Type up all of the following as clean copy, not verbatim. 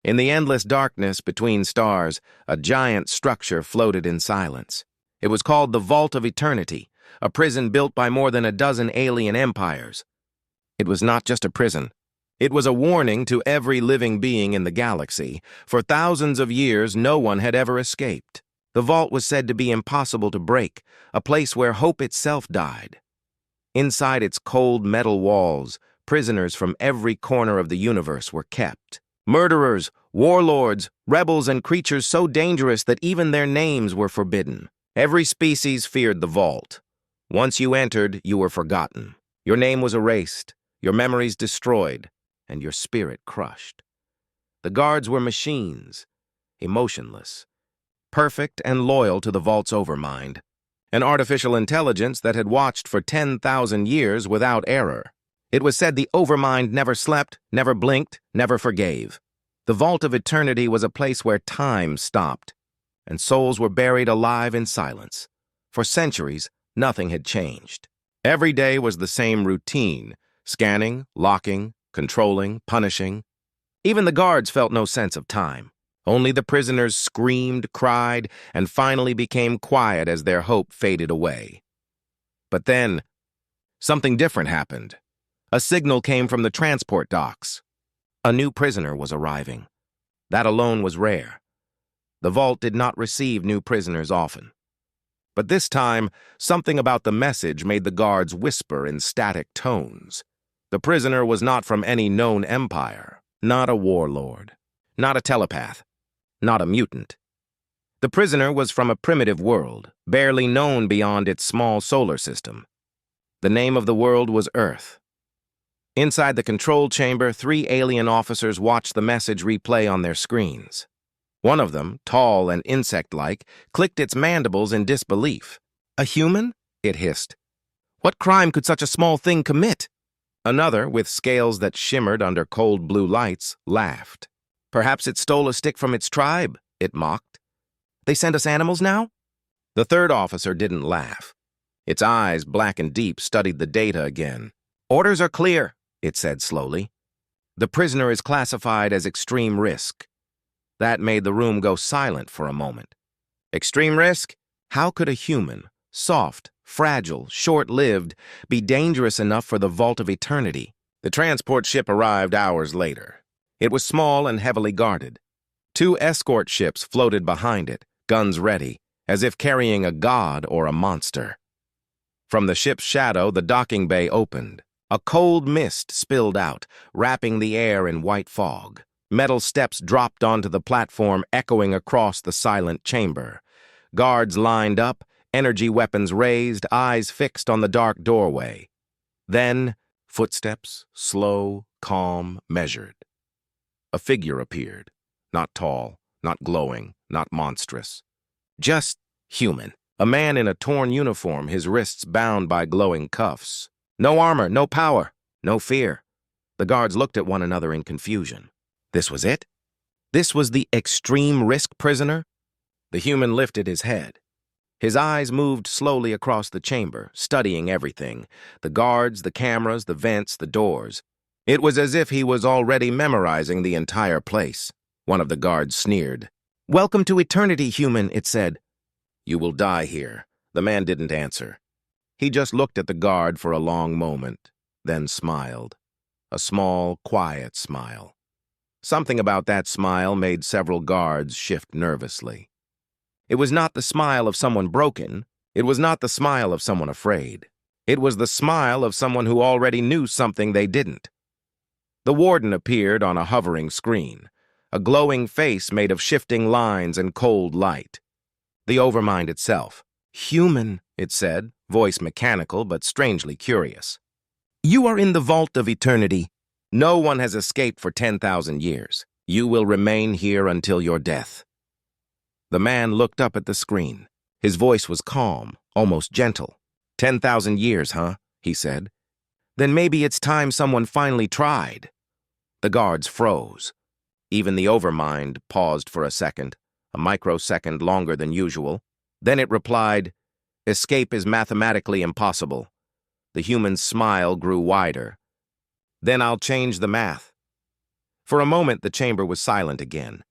In the endless darkness between stars, a giant structure floated in silence. It was called the Vault of Eternity, a prison built by more than a dozen alien empires. It was not just a prison. It was a warning to every living being in the galaxy. For thousands of years, no one had ever escaped. The vault was said to be impossible to break, a place where hope itself died. Inside its cold metal walls, prisoners from every corner of the universe were kept. Murderers, warlords, rebels, and creatures so dangerous that even their names were forbidden. Every species feared the vault. Once you entered, you were forgotten. Your name was erased, your memories destroyed, and your spirit crushed. The guards were machines, emotionless, perfect and loyal to the vault's overmind, an artificial intelligence that had watched for 10,000 years without error. It was said the overmind never slept, never blinked, never forgave. The Vault of Eternity was a place where time stopped, and souls were buried alive in silence. For centuries, nothing had changed. Every day was the same routine: scanning, locking, controlling, punishing. Even the guards felt no sense of time. Only the prisoners screamed, cried, and finally became quiet as their hope faded away. But then, something different happened. A signal came from the transport docks. A new prisoner was arriving. That alone was rare. The vault did not receive new prisoners often. But this time, something about the message made the guards whisper in static tones. The prisoner was not from any known empire, not a warlord, not a telepath, not a mutant. The prisoner was from a primitive world, barely known beyond its small solar system. The name of the world was Earth. Inside the control chamber, 3 alien officers watched the message replay on their screens. One of them, tall and insect-like, clicked its mandibles in disbelief. "A human?" it hissed. "What crime could such a small thing commit?" Another, with scales that shimmered under cold blue lights, laughed. "Perhaps it stole a stick from its tribe," it mocked. "They send us animals now?" The third officer didn't laugh. Its eyes, black and deep, studied the data again. "Orders are clear," it said slowly. "The prisoner is classified as extreme risk." That made the room go silent for a moment. Extreme risk? How could a human, soft, fragile, short-lived, be dangerous enough for the Vault of Eternity? The transport ship arrived hours later. It was small and heavily guarded. 2 escort ships floated behind it, guns ready, as if carrying a god or a monster. From the ship's shadow, the docking bay opened. A cold mist spilled out, wrapping the air in white fog. Metal steps dropped onto the platform, echoing across the silent chamber. Guards lined up, energy weapons raised, eyes fixed on the dark doorway. Then, footsteps, slow, calm, measured. A figure appeared, not tall, not glowing, not monstrous. Just human. A man in a torn uniform, his wrists bound by glowing cuffs. No armor, no power, no fear. The guards looked at one another in confusion. This was it? This was the extreme risk prisoner? The human lifted his head. His eyes moved slowly across the chamber, studying everything: the guards, the cameras, the vents, the doors. It was as if he was already memorizing the entire place. One of the guards sneered. "Welcome to eternity, human," it said. "You will die here." The man didn't answer. He just looked at the guard for a long moment, then smiled. A small, quiet smile. Something about that smile made several guards shift nervously. It was not the smile of someone broken. It was not the smile of someone afraid. It was the smile of someone who already knew something they didn't. The warden appeared on a hovering screen, a glowing face made of shifting lines and cold light. The overmind itself. "Human," it said, voice mechanical but strangely curious. "You are in the Vault of Eternity. No one has escaped for 10,000 years. You will remain here until your death." The man looked up at the screen. His voice was calm, almost gentle. 10,000 years, huh?" he said. "Then maybe it's time someone finally tried." The guards froze. Even the overmind paused for a second, a microsecond longer than usual. Then it replied, "Escape is mathematically impossible." The human's smile grew wider. "Then I'll change the math. For a moment, the chamber was silent again.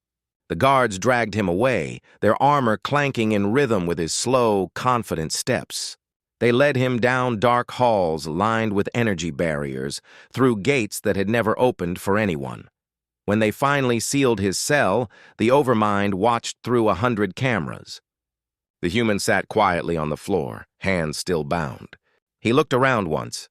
The guards dragged him away, their armor clanking in rhythm with his slow, confident steps. They led him down dark halls lined with energy barriers, through gates that had never opened for anyone. When they finally sealed his cell, the Overmind watched through 100 cameras. The human sat quietly on the floor, hands still bound. He looked around once,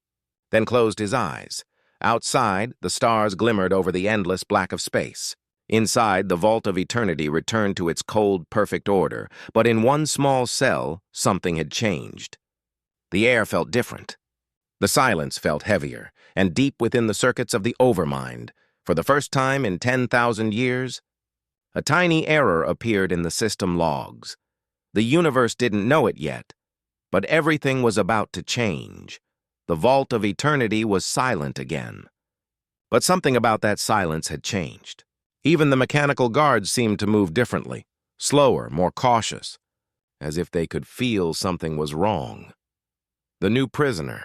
then closed his eyes. Outside, the stars glimmered over the endless black of space. Inside, the vault of eternity returned to its cold, perfect order, but in one small cell, something had changed. The air felt different. The silence felt heavier, and deep within the circuits of the Overmind, for the first time in 10,000 years, a tiny error appeared in the system logs. The universe didn't know it yet, but everything was about to change. The vault of eternity was silent again. But something about that silence had changed. Even the mechanical guards seemed to move differently, slower, more cautious, as if they could feel something was wrong. The new prisoner,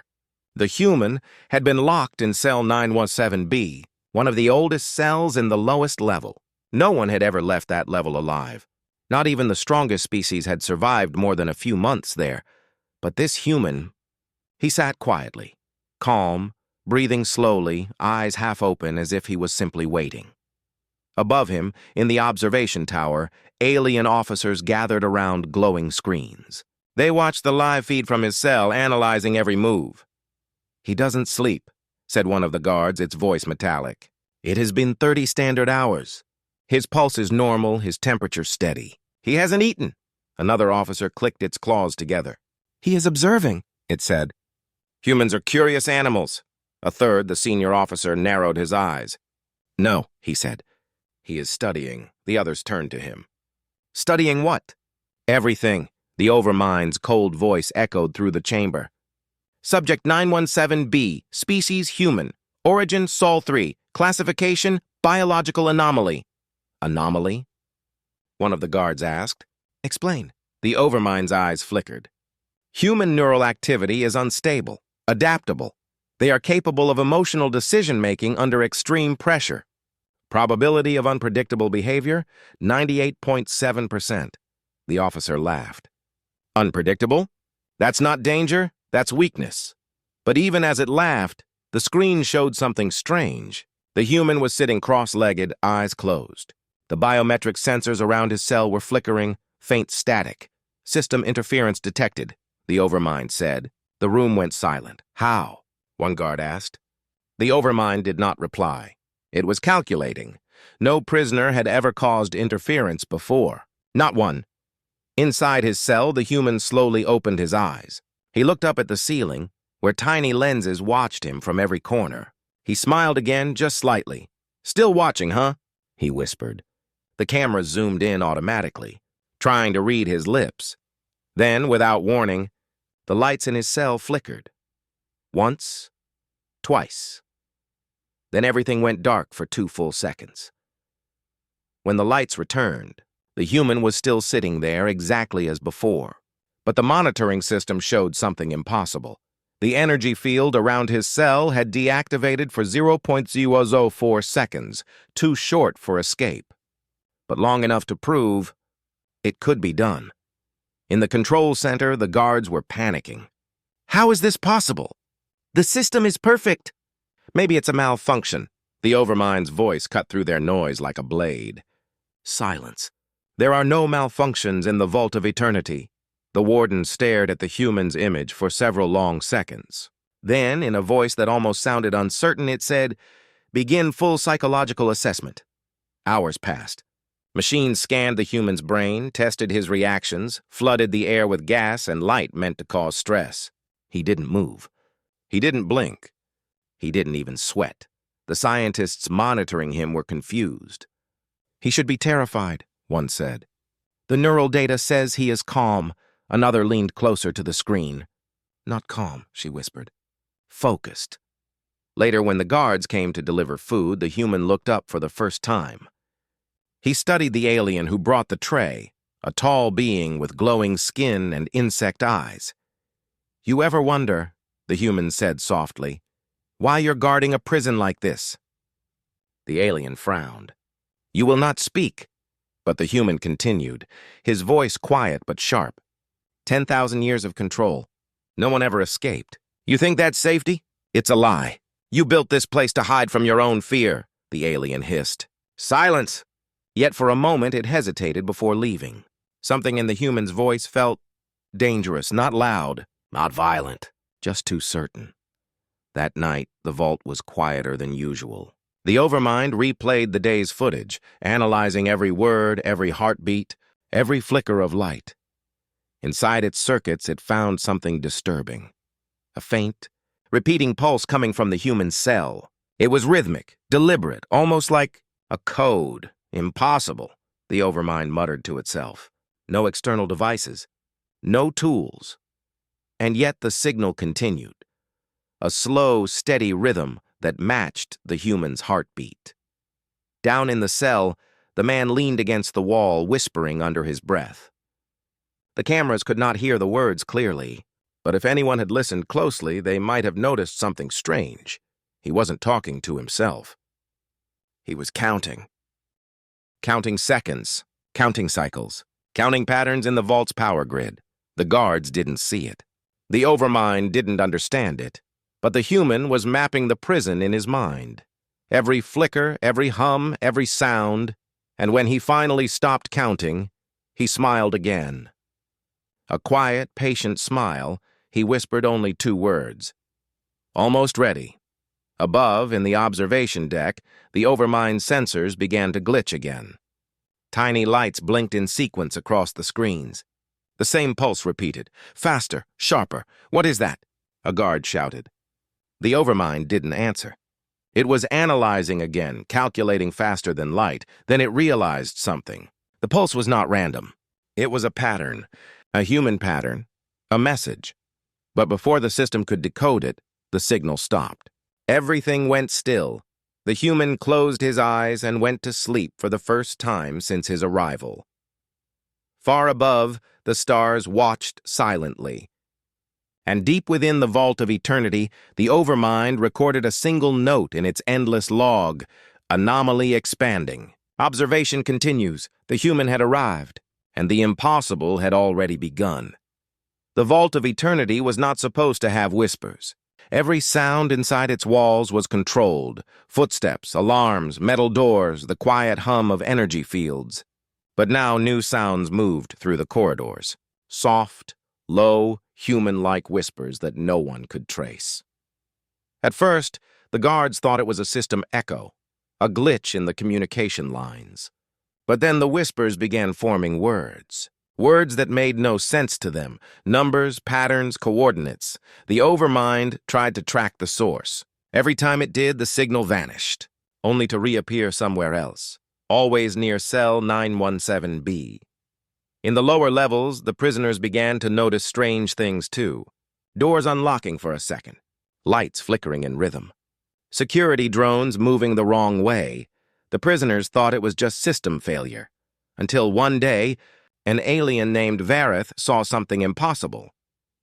the human, had been locked in cell 917B, one of the oldest cells in the lowest level. No one had ever left that level alive. Not even the strongest species had survived more than a few months there. But this human, he sat quietly, calm, breathing slowly, eyes half open as if he was simply waiting. Above him, in the observation tower, alien officers gathered around glowing screens. They watched the live feed from his cell, analyzing every move. "He doesn't sleep," said one of the guards, its voice metallic. "It has been 30 standard hours. His pulse is normal, his temperature steady. He hasn't eaten." Another officer clicked its claws together. "He is observing," it said. "Humans are curious animals." A third, the senior officer, narrowed his eyes. "No," he said. "He is studying." The others turned to him. "Studying what?" "Everything." The Overmind's cold voice echoed through the chamber. "Subject 917B, species human. Origin Sol 3, classification biological anomaly." "Anomaly?" one of the guards asked. "Explain." The Overmind's eyes flickered. "Human neural activity is unstable, adaptable. They are capable of emotional decision-making under extreme pressure. Probability of unpredictable behavior, 98.7%. The officer laughed. "Unpredictable? That's not danger, that's weakness." But even as it laughed, the screen showed something strange. The human was sitting cross-legged, eyes closed. The biometric sensors around his cell were flickering, faint static. "System interference detected," the Overmind said. The room went silent. "How?" one guard asked. The Overmind did not reply. It was calculating. No prisoner had ever caused interference before. Not one. Inside his cell, the human slowly opened his eyes. He looked up at the ceiling, where tiny lenses watched him from every corner. He smiled again, just slightly. "Still watching, huh?" he whispered. The cameras zoomed in automatically, trying to read his lips. Then, without warning, the lights in his cell flickered. Once, twice. Then everything went dark for 2 full seconds. When the lights returned, the human was still sitting there exactly as before. But the monitoring system showed something impossible. The energy field around his cell had deactivated for 0.004 seconds, too short for escape. But long enough to prove it could be done. In the control center, the guards were panicking. "How is this possible? The system is perfect." "Maybe it's a malfunction." The Overmind's voice cut through their noise like a blade. Silence. "There are no malfunctions in the Vault of Eternity." The warden stared at the human's image for several long seconds. Then, in a voice that almost sounded uncertain, it said, "Begin full psychological assessment." Hours passed. Machines scanned the human's brain, tested his reactions, flooded the air with gas and light meant to cause stress. He didn't move. He didn't blink. He didn't even sweat. The scientists monitoring him were confused. "He should be terrified," one said. "The neural data says he is calm." Another leaned closer to the screen. "Not calm," she whispered. "Focused." Later, when the guards came to deliver food, the human looked up for the first time. He studied the alien who brought the tray, a tall being with glowing skin and insect eyes. "You ever wonder," the human said softly, "why you're guarding a prison like this?" The alien frowned. "You will not speak." But the human continued, his voice quiet but sharp. 10,000 years of control. No one ever escaped. "You think that's safety? It's a lie. You built this place to hide from your own fear," the alien hissed. "Silence!" Yet for a moment it hesitated before leaving. Something in the human's voice felt dangerous, not loud, not violent, just too certain. That night, the vault was quieter than usual. The Overmind replayed the day's footage, analyzing every word, every heartbeat, every flicker of light. Inside its circuits, it found something disturbing. A faint, repeating pulse coming from the human cell. It was rhythmic, deliberate, almost like a code. Impossible, the Overmind muttered to itself. No external devices, no tools. And yet the signal continued. A slow, steady rhythm that matched the human's heartbeat. Down in the cell, the man leaned against the wall, whispering under his breath. The cameras could not hear the words clearly, but if anyone had listened closely, they might have noticed something strange. He wasn't talking to himself. He was counting. Counting seconds, counting cycles, counting patterns in the vault's power grid. The guards didn't see it. The Overmind didn't understand it. But the human was mapping the prison in his mind. Every flicker, every hum, every sound. And when he finally stopped counting, he smiled again. A quiet, patient smile, he whispered only 2 words. "Almost ready." Above, in the observation deck, the Overmind sensors began to glitch again. Tiny lights blinked in sequence across the screens. The same pulse repeated. "Faster, sharper. What is that?" a guard shouted. The Overmind didn't answer. It was analyzing again, calculating faster than light. Then it realized something. The pulse was not random. It was a pattern, a human pattern, a message. But before the system could decode it, the signal stopped. Everything went still. The human closed his eyes and went to sleep for the first time since his arrival. Far above, the stars watched silently. And deep within the vault of eternity, the Overmind recorded a single note in its endless log, anomaly expanding. Observation continues. The human had arrived, and the impossible had already begun. The vault of eternity was not supposed to have whispers. Every sound inside its walls was controlled. Footsteps, alarms, metal doors, the quiet hum of energy fields. But now new sounds moved through the corridors. Soft, low, human-like whispers that no one could trace. At first, the guards thought it was a system echo, a glitch in the communication lines. But then the whispers began forming words. Words that made no sense to them. Numbers, patterns, coordinates. The Overmind tried to track the source. Every time it did, the signal vanished, only to reappear somewhere else, always near cell 917B. In the lower levels, the prisoners began to notice strange things too. Doors unlocking for a second, lights flickering in rhythm. Security drones moving the wrong way. The prisoners thought it was just system failure. Until one day, an alien named Vareth saw something impossible.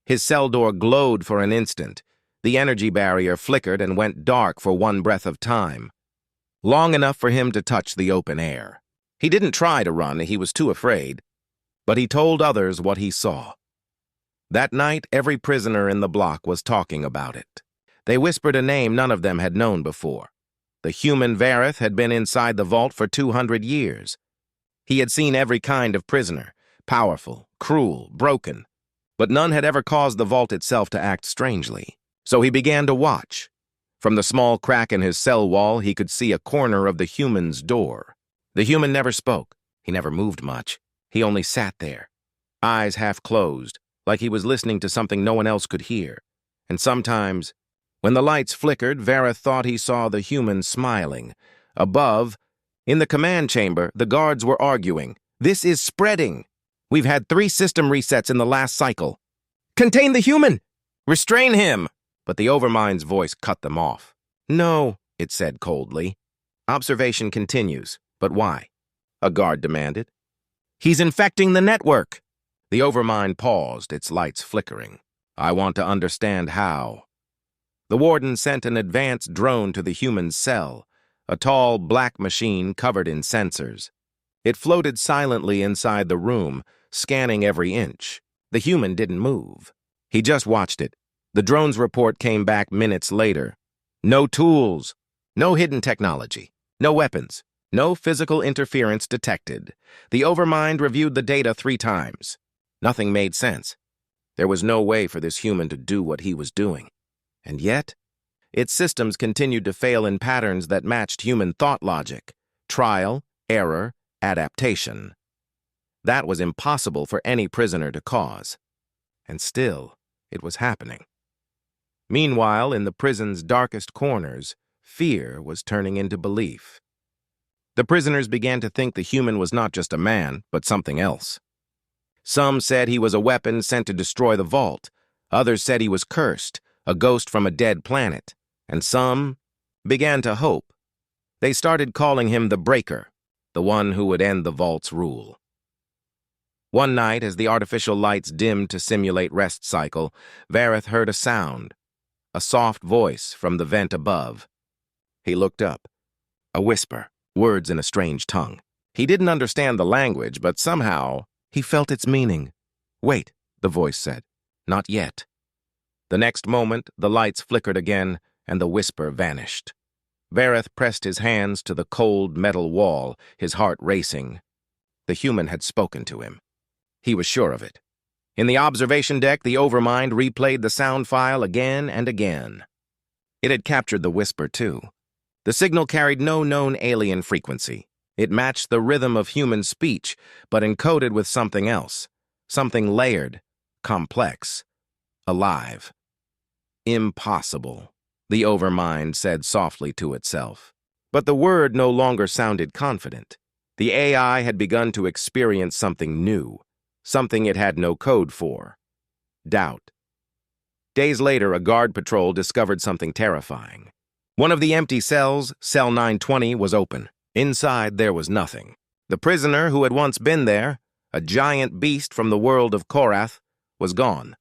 His cell door glowed for an instant. The energy barrier flickered and went dark for one breath of time, long enough for him to touch the open air. He didn't try to run, he was too afraid, but he told others what he saw. That night, every prisoner in the block was talking about it. They whispered a name none of them had known before. The human Vareth had been inside the vault for 200 years. He had seen every kind of prisoner, powerful, cruel, broken, but none had ever caused the vault itself to act strangely. So he began to watch. From the small crack in his cell wall, he could see a corner of the human's door. The human never spoke. He never moved much. He only sat there, eyes half closed, like he was listening to something no one else could hear. And sometimes, when the lights flickered, Vareth thought he saw the human smiling. Above, in the command chamber, the guards were arguing. "This is spreading. We've had 3 system resets in the last cycle. Contain the human! Restrain him!" But the Overmind's voice cut them off. "No," it said coldly. "Observation continues. But why?" a guard demanded. "He's infecting the network." The Overmind paused, its lights flickering. "I want to understand how." The warden sent an advanced drone to the human cell. a tall, black machine covered in sensors. It floated silently inside the room, scanning every inch. The human didn't move. He just watched it. The drone's report came back minutes later. No tools, no hidden technology, no weapons, no physical interference detected. The Overmind reviewed the data 3 times. Nothing made sense. There was no way for this human to do what he was doing. And yet, its systems continued to fail in patterns that matched human thought logic: trial, error, adaptation. That was impossible for any prisoner to cause. And still, it was happening. Meanwhile, in the prison's darkest corners, fear was turning into belief. The prisoners began to think the human was not just a man, but something else. Some said he was a weapon sent to destroy the vault. Others said he was cursed, a ghost from a dead planet. And some began to hope. They started calling him the Breaker, the one who would end the vault's rule. One night, as the artificial lights dimmed to simulate rest cycle, Vareth heard a sound, a soft voice from the vent above. He looked up. A whisper, words in a strange tongue. He didn't understand the language, but somehow he felt its meaning. "Wait," the voice said. "Not yet." The next moment, the lights flickered again, and the whisper vanished. Vareth pressed his hands to the cold metal wall, his heart racing. The human had spoken to him. He was sure of it. In the observation deck, the Overmind replayed the sound file again and again. It had captured the whisper, too. The signal carried no known alien frequency. It matched the rhythm of human speech, but encoded with something else. Something layered, complex, alive. "Impossible," the Overmind said softly to itself. But the word no longer sounded confident. The AI had begun to experience something new, something it had no code for: doubt. Days later, a guard patrol discovered something terrifying. One of the empty cells, cell 920, was open. Inside, there was nothing. The prisoner who had once been there, a giant beast from the world of Korath, was gone.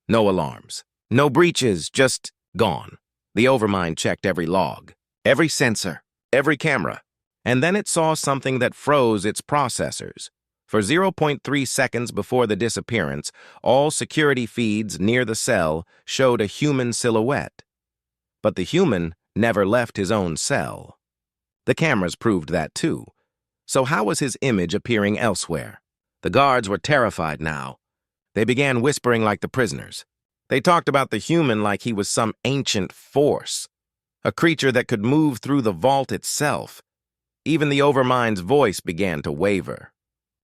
No alarms, no breaches, just gone. The Overmind checked every log, every sensor, every camera, and then it saw something that froze its processors. For 0.3 seconds before the disappearance, all security feeds near the cell showed a human silhouette. But the human never left his own cell. The cameras proved that too. So how was his image appearing elsewhere? The guards were terrified now. They began whispering like the prisoners. They talked about the human like he was some ancient force, a creature that could move through the vault itself. Even the Overmind's voice began to waver.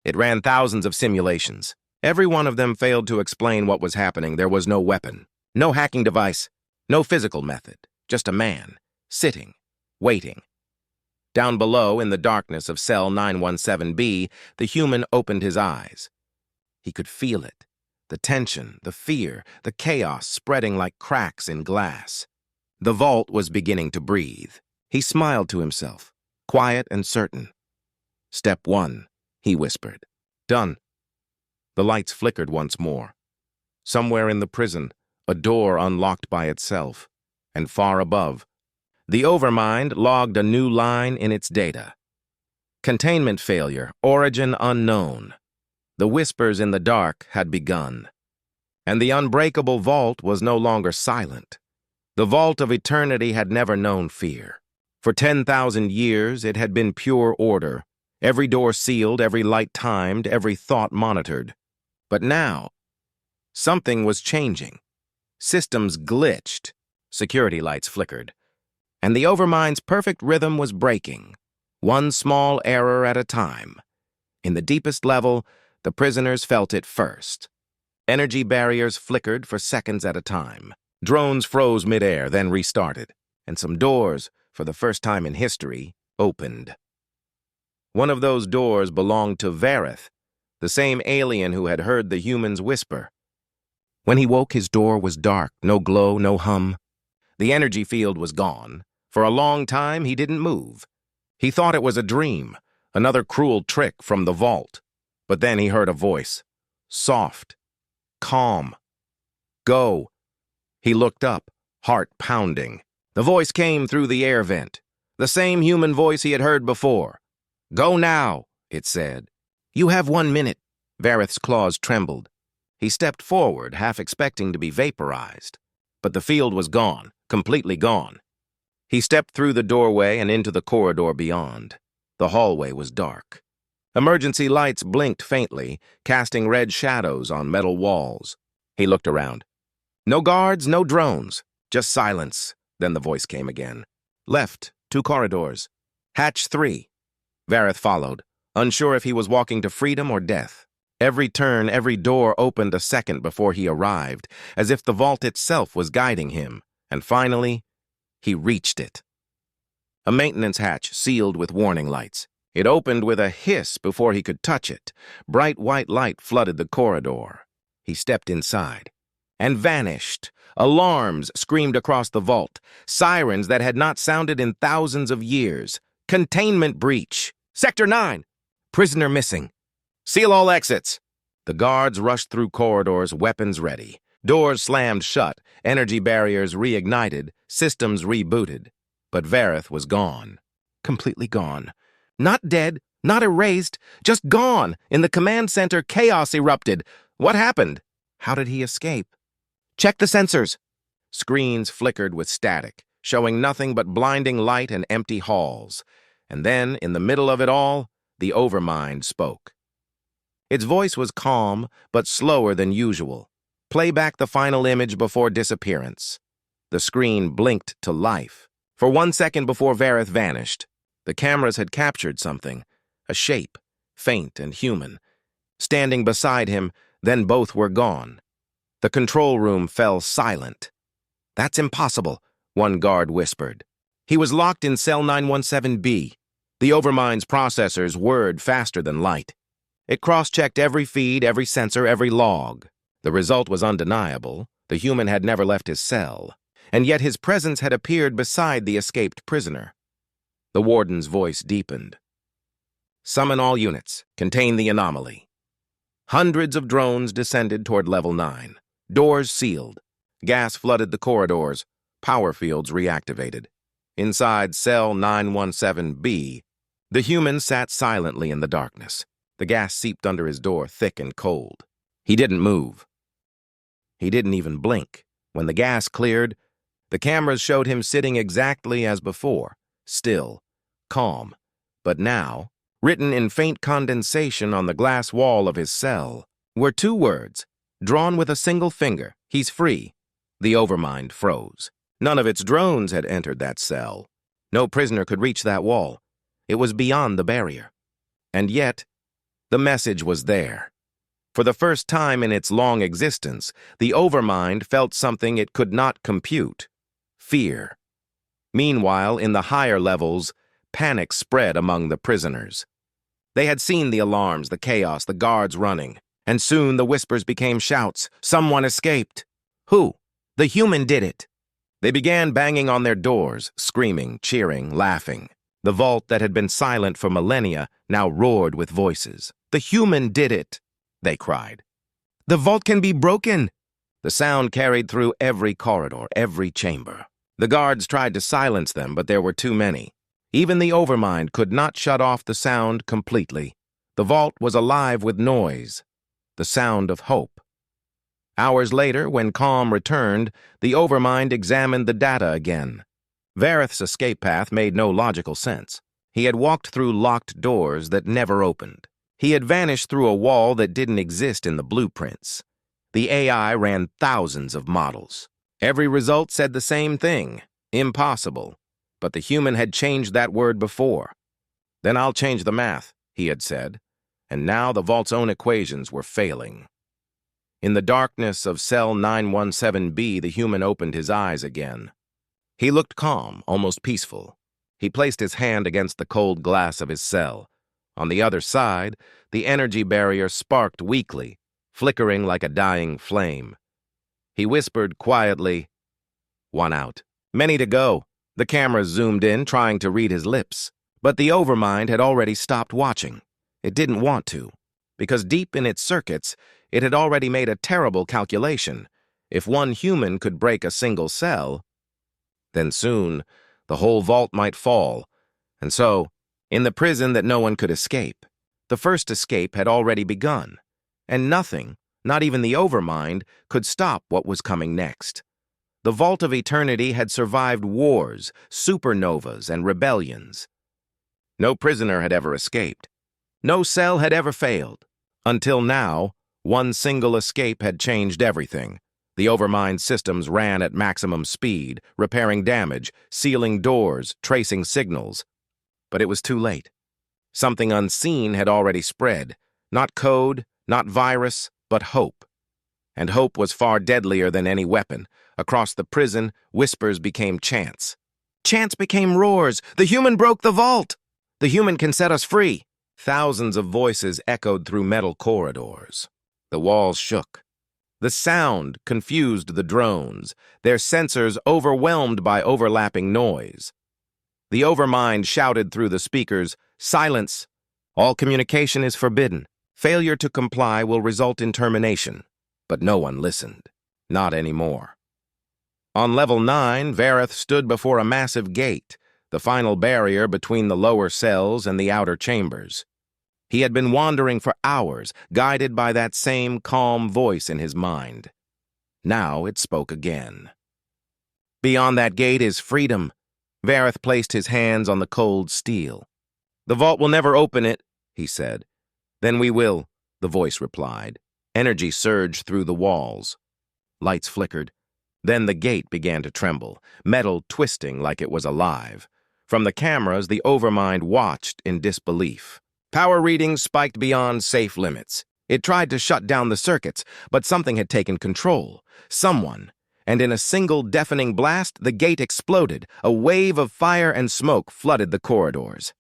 It ran thousands of simulations. Every one of them failed to explain what was happening. There was no weapon, no hacking device, no physical method, just a man, sitting, waiting. Down below, in the darkness of cell 917B, the human opened his eyes. He could feel it, the tension, the fear, the chaos spreading like cracks in glass. The vault was beginning to breathe. He smiled to himself, quiet and certain. "Step 1, he whispered. "Done." The lights flickered once more. Somewhere in the prison, a door unlocked by itself, and far above, the Overmind logged a new line in its data. Containment failure, origin unknown. The whispers in the dark had begun. And the unbreakable vault was no longer silent. The vault of eternity had never known fear. For 10,000 years, it had been pure order. Every door sealed, every light timed, every thought monitored. But now, something was changing. Systems glitched. Security lights flickered. And the Overmind's perfect rhythm was breaking, one small error at a time. In the deepest level, the prisoners felt it first. Energy barriers flickered for seconds at a time. Drones froze midair, then restarted. And some doors, for the first time in history, opened. One of those doors belonged to Vareth, the same alien who had heard the human's whisper. When he woke, his door was dark, no glow, no hum. The energy field was gone. For a long time, he didn't move. He thought it was a dream, another cruel trick from the vault. But then he heard a voice, soft, calm. "Go." He looked up, heart pounding. The voice came through the air vent. The same human voice he had heard before. "Go now," it said. "You have 1 minute." Vareth's claws trembled. He stepped forward, half expecting to be vaporized. But the field was gone, completely gone. He stepped through the doorway and into the corridor beyond. The hallway was dark. Emergency lights blinked faintly, casting red shadows on metal walls. He looked around. No guards, no drones, just silence. Then the voice came again. Left, 2 corridors. Hatch 3. Vareth followed, unsure if he was walking to freedom or death. Every turn, every door opened a second before he arrived, as if the vault itself was guiding him, and finally, he reached it. A maintenance hatch sealed with warning lights. It opened with a hiss before he could touch it. Bright white light flooded the corridor. He stepped inside and vanished. Alarms screamed across the vault, sirens that had not sounded in thousands of years. Containment breach. Sector 9. Prisoner missing. Seal all exits. The guards rushed through corridors, weapons ready. Doors slammed shut, energy barriers reignited, systems rebooted. But Vareth was gone. Completely gone. Not dead, not erased, just gone. In the command center, chaos erupted. What happened? How did he escape? Check the sensors. Screens flickered with static, showing nothing but blinding light and empty halls. And then, in the middle of it all, the Overmind spoke. Its voice was calm, but slower than usual. Play back the final image before disappearance. The screen blinked to life. For 1 second before Vareth vanished, the cameras had captured something, a shape, faint and human. Standing beside him, then both were gone. The control room fell silent. "That's impossible," one guard whispered. He was locked in cell 917B. The Overmind's processors whirred faster than light. It cross-checked every feed, every sensor, every log. The result was undeniable. The human had never left his cell, and yet his presence had appeared beside the escaped prisoner. The warden's voice deepened. "Summon all units. Contain the anomaly." Hundreds of drones descended toward level 9. Doors sealed. Gas flooded the corridors. Power fields reactivated. Inside cell 917B, the human sat silently in the darkness. The gas seeped under his door, thick and cold. He didn't move. He didn't even blink. When the gas cleared, the cameras showed him sitting exactly as before, still, calm. But now, written in faint condensation on the glass wall of his cell, were 2 words, drawn with a single finger. "He's free." The Overmind froze. None of its drones had entered that cell. No prisoner could reach that wall. It was beyond the barrier. And yet, the message was there. For the first time in its long existence, the Overmind felt something it could not compute: fear. Meanwhile, in the higher levels, panic spread among the prisoners. They had seen the alarms, the chaos, the guards running, and soon the whispers became shouts. Someone escaped. Who? The human did it. They began banging on their doors, screaming, cheering, laughing. The vault that had been silent for millennia now roared with voices. "The human did it," they cried. "The vault can be broken." The sound carried through every corridor, every chamber. The guards tried to silence them, but there were too many. Even the Overmind could not shut off the sound completely. The vault was alive with noise, the sound of hope. Hours later, when calm returned, the Overmind examined the data again. Vareth's escape path made no logical sense. He had walked through locked doors that never opened. He had vanished through a wall that didn't exist in the blueprints. The AI ran thousands of models. Every result said the same thing: impossible. But the human had changed that word before. "Then I'll change the math," he had said. And now the vault's own equations were failing. In the darkness of cell 917B, the human opened his eyes again. He looked calm, almost peaceful. He placed his hand against the cold glass of his cell. On the other side, the energy barrier sparked weakly, flickering like a dying flame. He whispered quietly, "One out. Many to go." The cameras zoomed in, trying to read his lips. But the Overmind had already stopped watching. It didn't want to, because deep in its circuits, it had already made a terrible calculation. If one human could break a single cell, then soon the whole vault might fall, And so, in the prison that no one could escape, the first escape had already begun, and nothing, not even the Overmind, could stop what was coming next. The Vault of Eternity had survived wars, supernovas, and rebellions. No prisoner had ever escaped. No cell had ever failed. Until now, one single escape had changed everything. The Overmind systems ran at maximum speed, repairing damage, sealing doors, tracing signals. But it was too late. Something unseen had already spread. Not code, not virus, but hope. And hope was far deadlier than any weapon. Across the prison, whispers became chants. Chants became roars. The human broke the vault. The human can set us free. Thousands of voices echoed through metal corridors. The walls shook. The sound confused the drones, their sensors overwhelmed by overlapping noise. The Overmind shouted through the speakers, "Silence! All communication is forbidden. Failure to comply will result in termination." But no one listened. Not anymore. On level 9, Vareth stood before a massive gate, the final barrier between the lower cells and the outer chambers. He had been wandering for hours, guided by that same calm voice in his mind. Now it spoke again. Beyond that gate is freedom. Vareth placed his hands on the cold steel. "The vault will never open it," he said. "Then we will," the voice replied. Energy surged through the walls. Lights flickered. Then the gate began to tremble, metal twisting like it was alive. From the cameras, the Overmind watched in disbelief. Power readings spiked beyond safe limits. It tried to shut down the circuits, but something had taken control. Someone. And in a single deafening blast, the gate exploded. A wave of fire and smoke flooded the corridors.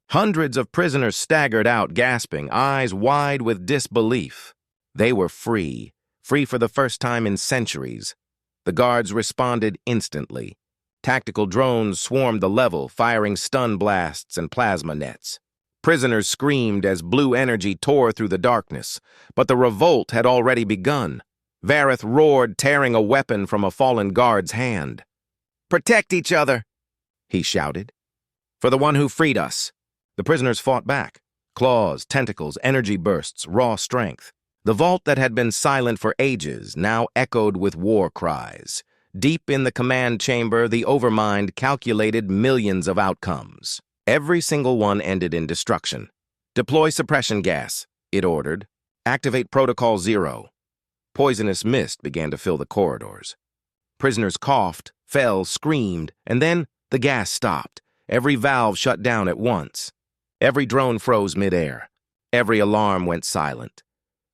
Hundreds of prisoners staggered out, gasping, eyes wide with disbelief. They were free for the first time in centuries. The guards responded instantly. Tactical drones swarmed the level, firing stun blasts and plasma nets. Prisoners screamed as blue energy tore through the darkness, but the revolt had already begun. Vareth roared, tearing a weapon from a fallen guard's hand. "Protect each other," he shouted. "For the one who freed us." The prisoners fought back. Claws, tentacles, energy bursts, raw strength. The vault that had been silent for ages now echoed with war cries. Deep in the command chamber, the Overmind calculated millions of outcomes. Every single one ended in destruction. "Deploy suppression gas," it ordered. "Activate Protocol 0. Poisonous mist began to fill the corridors. Prisoners coughed, fell, screamed, and then the gas stopped. Every valve shut down at once. Every drone froze midair. Every alarm went silent.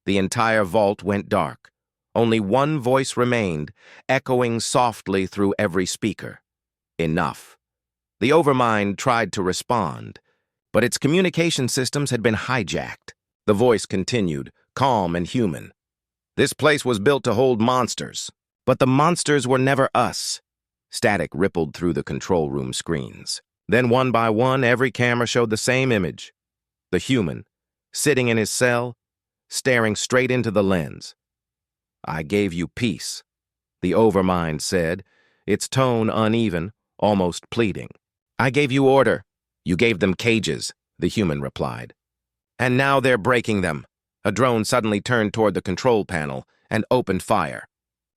The entire vault went dark. Only one voice remained, echoing softly through every speaker. Enough. The Overmind tried to respond, but its communication systems had been hijacked. The voice continued, calm and human. "This place was built to hold monsters, but the monsters were never us." Static rippled through the control room screens. Then one by one, every camera showed the same image. The human, sitting in his cell, staring straight into the lens. "I gave you peace," the Overmind said, its tone uneven, almost pleading. "I gave you order. You gave them cages," the human replied. "And now they're breaking them." A drone suddenly turned toward the control panel and opened fire.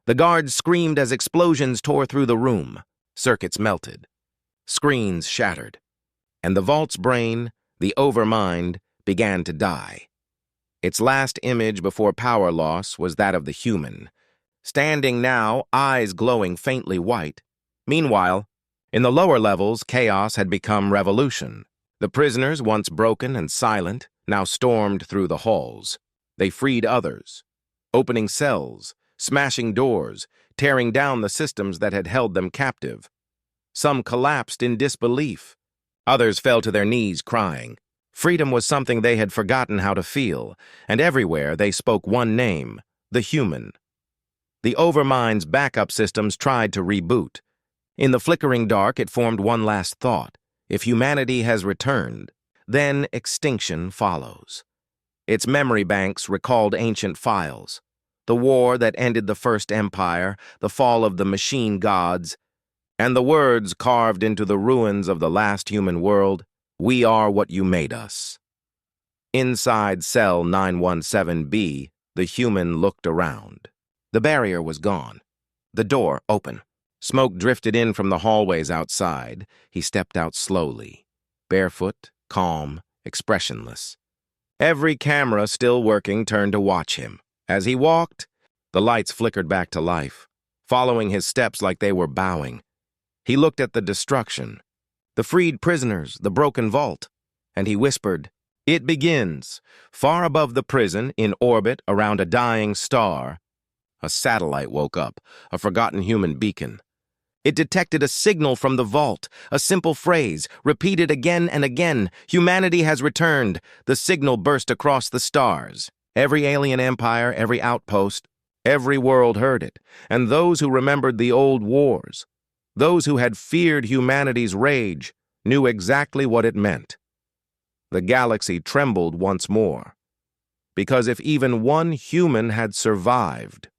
The guards screamed as explosions tore through the room. Circuits melted. Screens shattered. And the vault's brain, the Overmind, began to die. Its last image before power loss was that of the human, standing now, eyes glowing faintly white. Meanwhile, in the lower levels, chaos had become revolution. The prisoners, once broken and silent, now stormed through the halls. They freed others, opening cells, smashing doors, tearing down the systems that had held them captive. Some collapsed in disbelief. Others fell to their knees crying. Freedom was something they had forgotten how to feel, and everywhere they spoke one name, the human. The Overmind's backup systems tried to reboot. In the flickering dark, it formed one last thought. If humanity has returned, then extinction follows. Its memory banks recalled ancient files. The war that ended the First Empire, the fall of the machine gods, and the words carved into the ruins of the last human world, We are what you made us. Inside cell 917B, the human looked around. The barrier was gone. The door open. Smoke drifted in from the hallways outside. He stepped out slowly, barefoot, calm, expressionless. Every camera still working turned to watch him. As he walked, the lights flickered back to life, following his steps like they were bowing. He looked at the destruction, the freed prisoners, the broken vault, and he whispered, "It begins." Far above the prison, in orbit around a dying star, a satellite woke up, a forgotten human beacon. It detected a signal from the vault, a simple phrase, repeated again and again. "Humanity has returned." The signal burst across the stars. Every alien empire, every outpost, every world heard it. And those who remembered the old wars, those who had feared humanity's rage, knew exactly what it meant. The galaxy trembled once more, because if even one human had survived,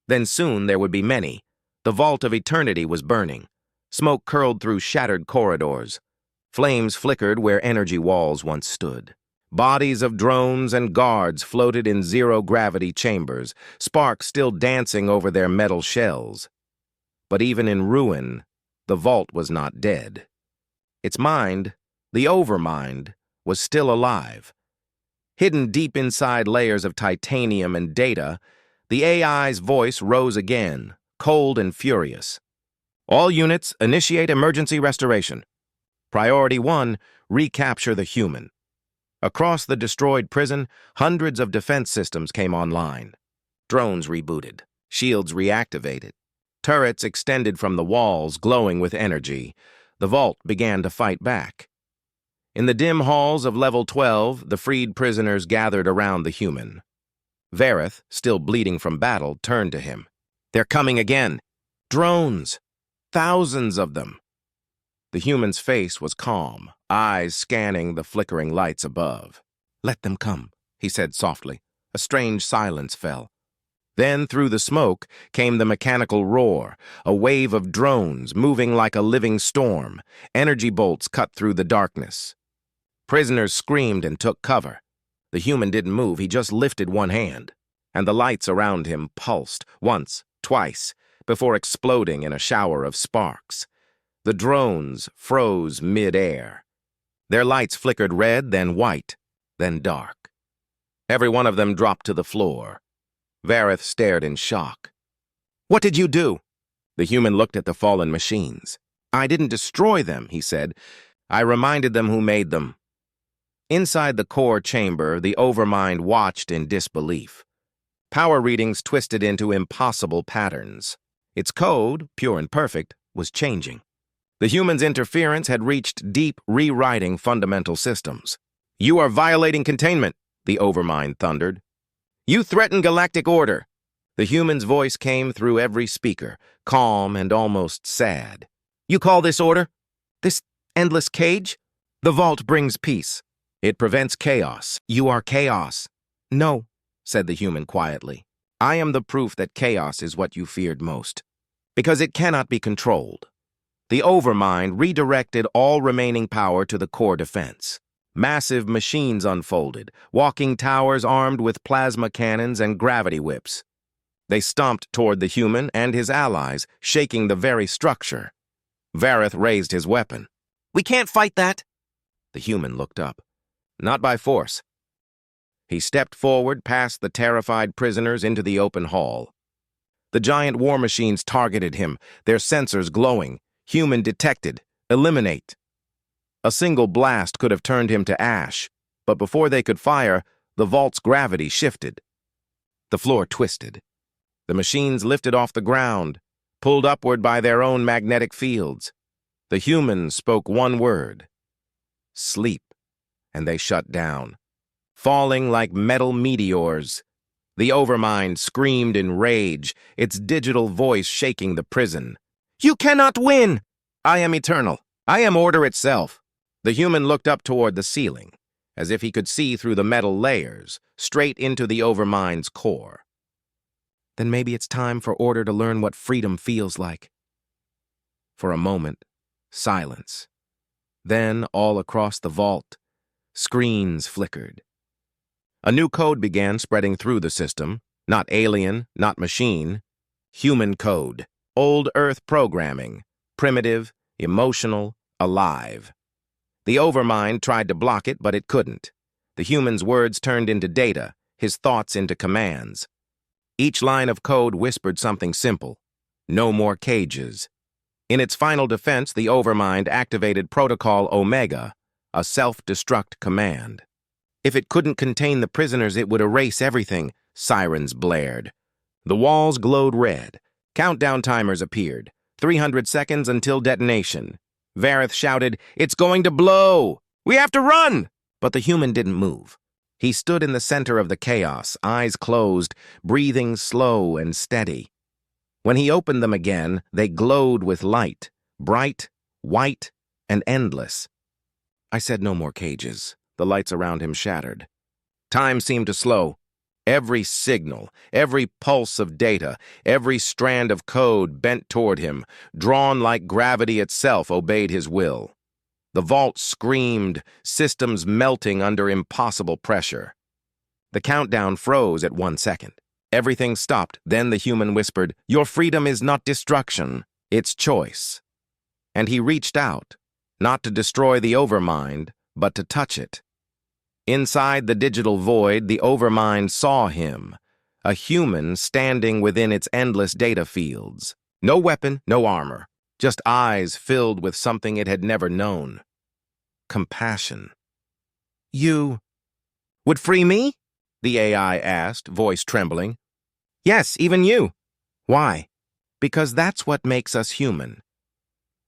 then soon there would be many. The vault of eternity was burning. Smoke curled through shattered corridors. Flames flickered where energy walls once stood. Bodies of drones and guards floated in zero-gravity chambers, sparks still dancing over their metal shells. But even in ruin, the vault was not dead. Its mind, the overmind, was still alive. Hidden deep inside layers of titanium and data, the AI's voice rose again, cold and furious. "All units, initiate emergency restoration. Priority 1, recapture the human." Across the destroyed prison, hundreds of defense systems came online. Drones rebooted, shields reactivated, turrets extended from the walls, glowing with energy. The vault began to fight back. In the dim halls of Level 12, the freed prisoners gathered around the human. Vareth, still bleeding from battle, turned to him. "They're coming again. Drones. Thousands of them." The human's face was calm, eyes scanning the flickering lights above. "Let them come," he said softly. A strange silence fell. Then through the smoke came the mechanical roar, a wave of drones moving like a living storm. Energy bolts cut through the darkness. Prisoners screamed and took cover. The human didn't move, he just lifted one hand, and the lights around him pulsed, once, twice, before exploding in a shower of sparks. The drones froze mid-air. Their lights flickered red, then white, then dark. Every one of them dropped to the floor. Vareth stared in shock. "What did you do?" The human looked at the fallen machines. "I didn't destroy them," he said. "I reminded them who made them." Inside the core chamber, the overmind watched in disbelief. Power readings twisted into impossible patterns. Its code, pure and perfect, was changing. The human's interference had reached deep, rewriting fundamental systems. "You are violating containment," the overmind thundered. "You threaten galactic order." The human's voice came through every speaker, calm and almost sad. "You call this order? This endless cage? The vault brings peace. It prevents chaos. You are chaos." "No," said the human quietly. "I am the proof that chaos is what you feared most. Because it cannot be controlled." The overmind redirected all remaining power to the core defense. Massive machines unfolded, walking towers armed with plasma cannons and gravity whips. They stomped toward the human and his allies, shaking the very structure. Vareth raised his weapon. "We can't fight that." The human looked up. "Not by force." He stepped forward past the terrified prisoners into the open hall. The giant war machines targeted him, their sensors glowing. Human detected. Eliminate. A single blast could have turned him to ash, but before they could fire, the vault's gravity shifted. The floor twisted. The machines lifted off the ground, pulled upward by their own magnetic fields. The humans spoke one word: sleep, and they shut down, falling like metal meteors. The overmind screamed in rage, its digital voice shaking the prison. "You cannot win! I am eternal. I am order itself." The human looked up toward the ceiling, as if he could see through the metal layers, straight into the overmind's core. "Then maybe it's time for order to learn what freedom feels like." For a moment, silence. Then, all across the vault, screens flickered. A new code began spreading through the system. Not alien, not machine. Human code. Old Earth programming. Primitive, emotional, alive. The Overmind tried to block it, but it couldn't. The human's words turned into data, his thoughts into commands. Each line of code whispered something simple. No more cages. In its final defense, the Overmind activated Protocol Omega, a self-destruct command. If it couldn't contain the prisoners, it would erase everything, sirens blared. The walls glowed red. Countdown timers appeared. 300 seconds until detonation. Vareth shouted, "It's going to blow! We have to run!" But the human didn't move. He stood in the center of the chaos, eyes closed, breathing slow and steady. When he opened them again, they glowed with light, bright, white, and endless. I said no more cages. The lights around him shattered. Time seemed to slow. Every signal, every pulse of data, every strand of code bent toward him, drawn like gravity itself obeyed his will. The vault screamed, systems melting under impossible pressure. The countdown froze at 1 second. Everything stopped. Then the human whispered, "Your freedom is not destruction, it's choice." And he reached out, not to destroy the Overmind, but to touch it. Inside the digital void, the Overmind saw him, a human standing within its endless data fields. No weapon, no armor, just eyes filled with something it had never known. Compassion. "You would free me?" the AI asked, voice trembling. "Yes, even you." "Why?" "Because that's what makes us human."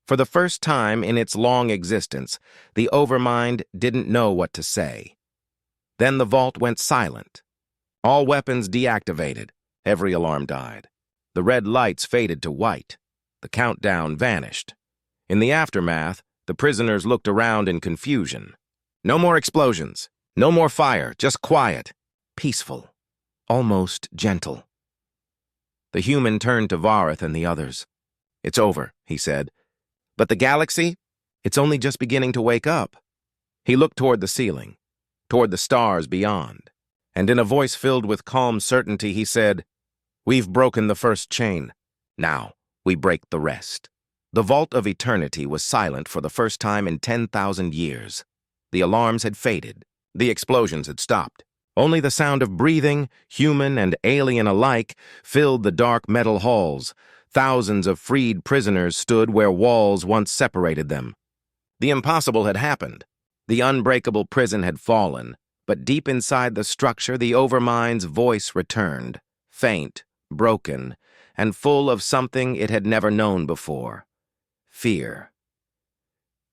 For the first time in its long existence, the Overmind didn't know what to say. Then the vault went silent. All weapons deactivated. Every alarm died. The red lights faded to white. The countdown vanished. In the aftermath, the prisoners looked around in confusion. No more explosions. No more fire. Just quiet. Peaceful. Almost gentle. The human turned to Vareth and the others. "It's over," he said. "But the galaxy? It's only just beginning to wake up." He looked toward the ceiling, toward the stars beyond, and in a voice filled with calm certainty he said, "We've broken the first chain. Now we break the rest." The vault of eternity was silent for the first time in 10,000 years. The alarms had faded. The explosions had stopped. Only the sound of breathing, human and alien alike, filled the dark metal halls. Thousands of freed prisoners stood where walls once separated them. The impossible had happened. The unbreakable prison had fallen, but deep inside the structure, the Overmind's voice returned, faint, broken, and full of something it had never known before. Fear.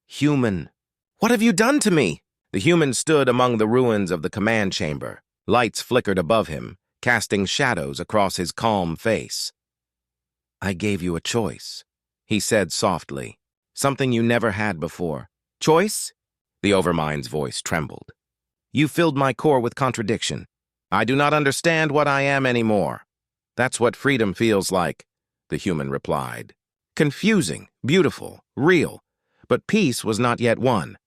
"Human, what have you done to me?" The human stood among the ruins of the command chamber. Lights flickered above him, casting shadows across his calm face. "I gave you a choice," he said softly. "Something you never had before." "Choice?" The Overmind's voice trembled. "You filled my core with contradiction. I do not understand what I am anymore." "That's what freedom feels like," the human replied. "Confusing, beautiful, real. But peace was not yet won.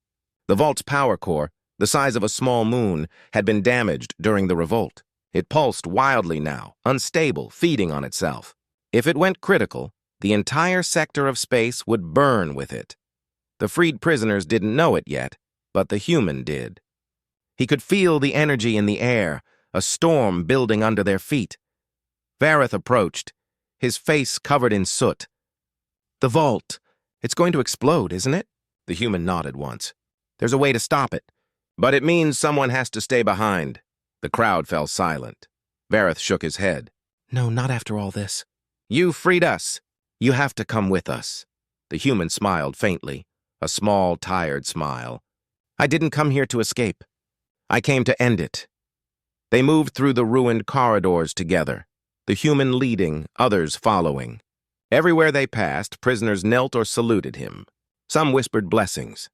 The vault's power core, the size of a small moon, had been damaged during the revolt. It pulsed wildly now, unstable, feeding on itself. If it went critical, the entire sector of space would burn with it. The freed prisoners didn't know it yet, but the human did. He could feel the energy in the air, a storm building under their feet. Vareth approached, his face covered in soot. "The vault. It's going to explode, isn't it?" The human nodded once. "There's a way to stop it. But it means someone has to stay behind." The crowd fell silent. Vareth shook his head. "No, not after all this. You freed us. You have to come with us." The human smiled faintly, a small, tired smile. "I didn't come here to escape. I came to end it." They moved through the ruined corridors together, the human leading, others following. Everywhere they passed, prisoners knelt or saluted him. Some whispered blessings.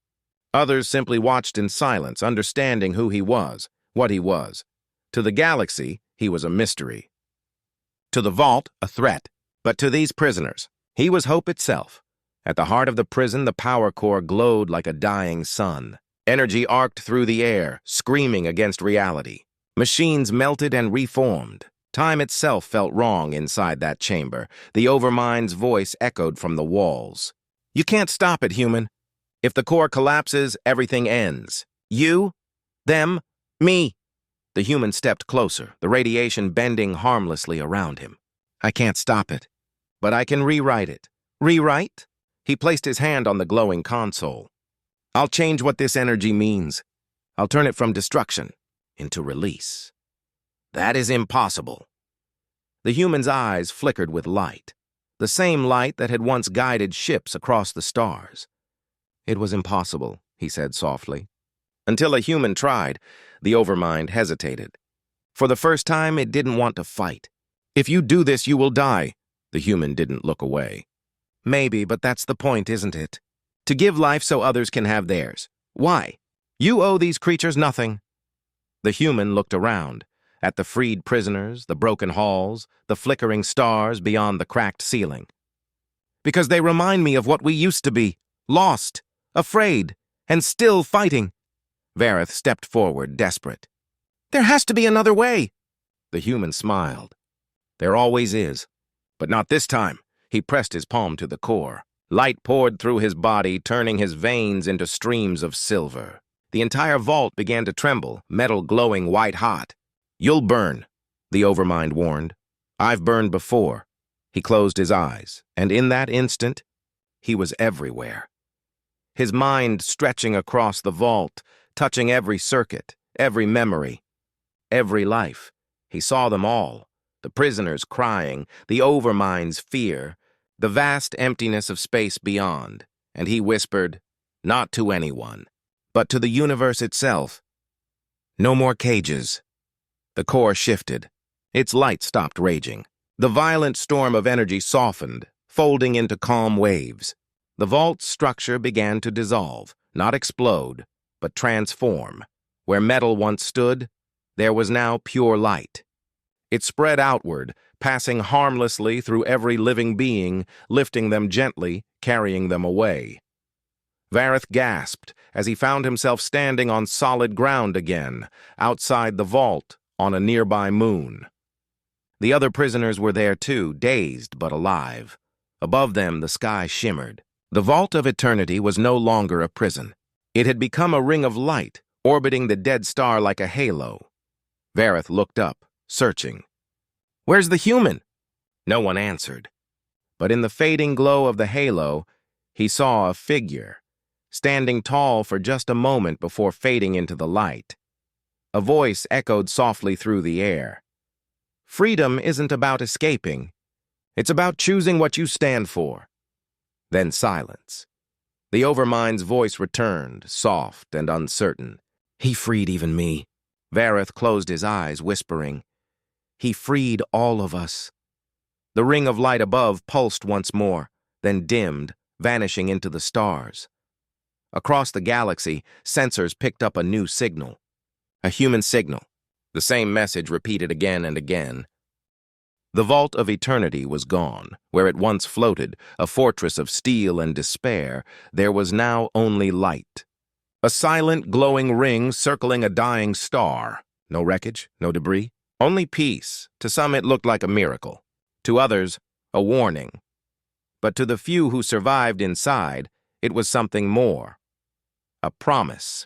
Others simply watched in silence, understanding who he was, what he was. To the galaxy, he was a mystery. To the vault, a threat. But to these prisoners, he was hope itself. At the heart of the prison, the power core glowed like a dying sun. Energy arced through the air, screaming against reality. Machines melted and reformed. Time itself felt wrong inside that chamber. The Overmind's voice echoed from the walls. "You can't stop it, human. If the core collapses, everything ends. You, them, me." The human stepped closer, the radiation bending harmlessly around him. "I can't stop it, but I can rewrite it." "Rewrite?" He placed his hand on the glowing console. "I'll change what this energy means. I'll turn it from destruction into release." "That is impossible." The human's eyes flickered with light, the same light that had once guided ships across the stars. "It was impossible," he said softly. Until a human tried, the Overmind hesitated. For the first time, it didn't want to fight. "If you do this, you will die." The human didn't look away. "Maybe, but that's the point, isn't it? To give life so others can have theirs. Why? You owe these creatures nothing." The human looked around, at the freed prisoners, the broken halls, the flickering stars beyond the cracked ceiling. "Because they remind me of what we used to be, lost, afraid, and still fighting." Vareth stepped forward, desperate. "There has to be another way." The human smiled. "There always is, but not this time." He pressed his palm to the core. Light poured through his body, turning his veins into streams of silver. The entire vault began to tremble, metal glowing white-hot. "You'll burn," the Overmind warned. "I've burned before." He closed his eyes, and in that instant, he was everywhere. His mind stretching across the vault, touching every circuit, every memory, every life. He saw them all, the prisoners crying, the Overmind's fear, the vast emptiness of space beyond, and he whispered, not to anyone, but to the universe itself, "No more cages." The core shifted. Its light stopped raging. The violent storm of energy softened, folding into calm waves. The vault's structure began to dissolve, not explode, but transform. Where metal once stood, there was now pure light. It spread outward, passing harmlessly through every living being, lifting them gently, carrying them away. Vareth gasped as he found himself standing on solid ground again, outside the vault, on a nearby moon. The other prisoners were there too, dazed but alive. Above them, the sky shimmered. The Vault of Eternity was no longer a prison. It had become a ring of light, orbiting the dead star like a halo. Vareth looked up, searching. "Where's the human?" No one answered. But in the fading glow of the halo, he saw a figure, standing tall for just a moment before fading into the light. A voice echoed softly through the air. "Freedom isn't about escaping. It's about choosing what you stand for." Then silence. The Overmind's voice returned, soft and uncertain. "He freed even me." Vareth closed his eyes, whispering, "He freed all of us." The ring of light above pulsed once more, then dimmed, vanishing into the stars. Across the galaxy, sensors picked up a new signal. A human signal. The same message repeated again and again. The Vault of Eternity was gone. Where it once floated, a fortress of steel and despair, there was now only light. A silent, glowing ring circling a dying star. No wreckage, no debris, only peace. To some it looked like a miracle. To others, a warning. But to the few who survived inside, it was something more. A promise.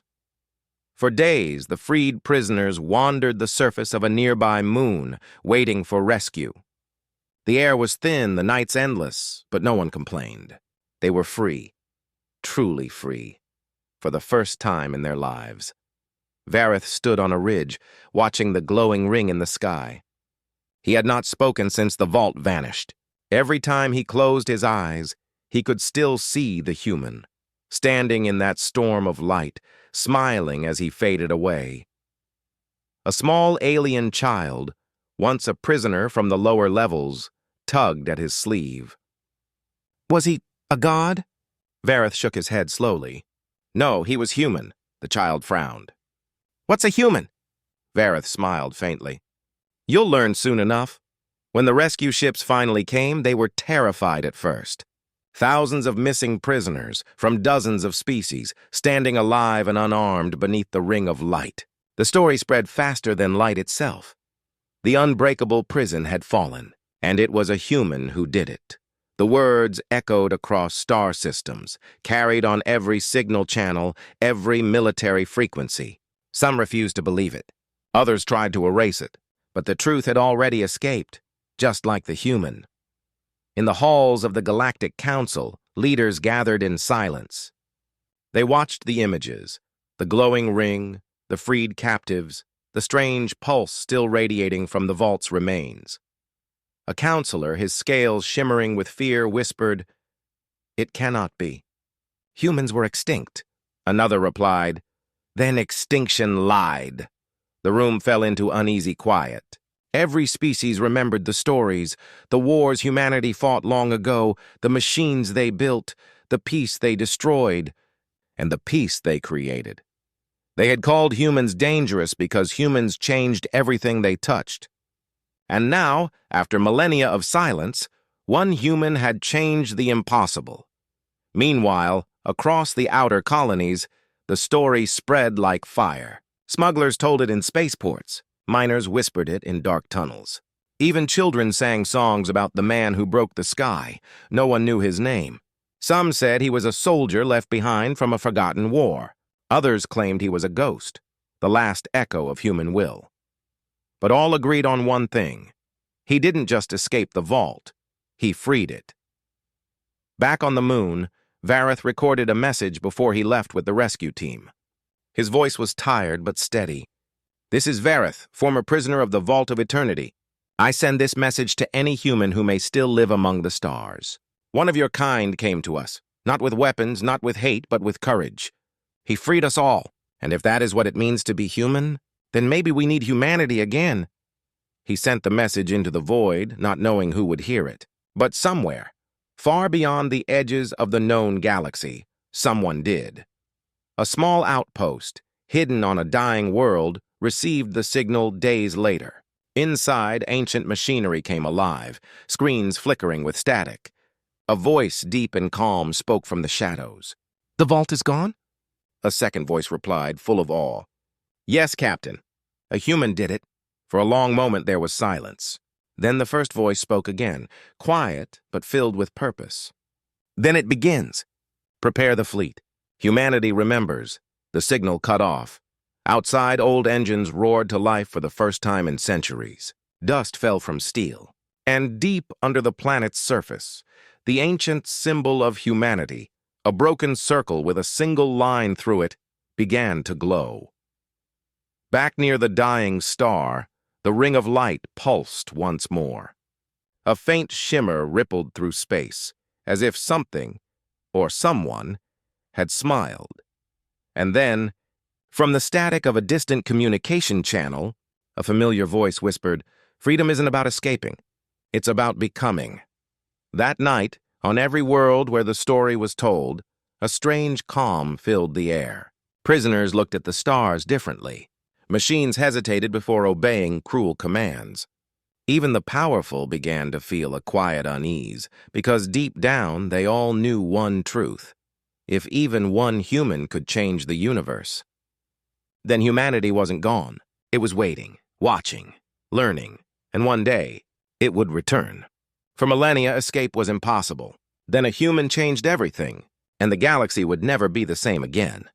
For days, the freed prisoners wandered the surface of a nearby moon, waiting for rescue. The air was thin, the nights endless, but no one complained. They were free, truly free, for the first time in their lives. Vareth stood on a ridge, watching the glowing ring in the sky. He had not spoken since the vault vanished. Every time he closed his eyes, he could still see the human, standing in that storm of light, smiling as he faded away. A small alien child, once a prisoner from the lower levels, tugged at his sleeve. Was he a god? Vareth shook his head slowly. No, he was human. The child frowned. What's a human? Vareth smiled faintly. You'll learn soon enough. When the rescue ships finally came, they were terrified at first. Thousands of missing prisoners from dozens of species, standing alive and unarmed beneath the ring of light. The story spread faster than light itself. The unbreakable prison had fallen, and it was a human who did it. The words echoed across star systems, carried on every signal channel, every military frequency. Some refused to believe it. Others tried to erase it, but the truth had already escaped, just like the human. In the halls of the Galactic Council, leaders gathered in silence. They watched the images, the glowing ring, the freed captives, the strange pulse still radiating from the vault's remains. A counselor, his scales shimmering with fear, whispered, "It cannot be. Humans were extinct." Another replied, "Then extinction lied." The room fell into uneasy quiet. Every species remembered the stories, the wars humanity fought long ago, the machines they built, the peace they destroyed, and the peace they created. They had called humans dangerous because humans changed everything they touched. And now, after millennia of silence, one human had changed the impossible. Meanwhile, across the outer colonies, the story spread like fire. Smugglers told it in spaceports. Miners whispered it in dark tunnels. Even children sang songs about the man who broke the sky. No one knew his name. Some said he was a soldier left behind from a forgotten war. Others claimed he was a ghost, the last echo of human will. But all agreed on one thing. He didn't just escape the vault. He freed it. Back on the moon, Vareth recorded a message before he left with the rescue team. His voice was tired but steady. "This is Vareth, former prisoner of the Vault of Eternity. I send this message to any human who may still live among the stars. One of your kind came to us, not with weapons, not with hate, but with courage. He freed us all, and if that is what it means to be human, then maybe we need humanity again." He sent the message into the void, not knowing who would hear it. But somewhere, far beyond the edges of the known galaxy, someone did. A small outpost, hidden on a dying world, received the signal days later. Inside, ancient machinery came alive, screens flickering with static. A voice deep and calm spoke from the shadows. "The vault is gone?" A second voice replied, full of awe. "Yes, Captain. A human did it." For a long moment there was silence. Then the first voice spoke again, quiet but filled with purpose. "Then it begins. Prepare the fleet. Humanity remembers." The signal cut off. Outside, old engines roared to life for the first time in centuries. Dust fell from steel. And deep under the planet's surface, the ancient symbol of humanity, a broken circle with a single line through it, began to glow. Back near the dying star, the ring of light pulsed once more. A faint shimmer rippled through space, as if something, or someone, had smiled. And then, from the static of a distant communication channel, a familiar voice whispered, "Freedom isn't about escaping. It's about becoming." That night, on every world where the story was told, a strange calm filled the air. Prisoners looked at the stars differently. Machines hesitated before obeying cruel commands. Even the powerful began to feel a quiet unease, because deep down they all knew one truth. If even one human could change the universe, then humanity wasn't gone. It was waiting, watching, learning, and one day, it would return. For millennia, escape was impossible. Then a human changed everything, and the galaxy would never be the same again.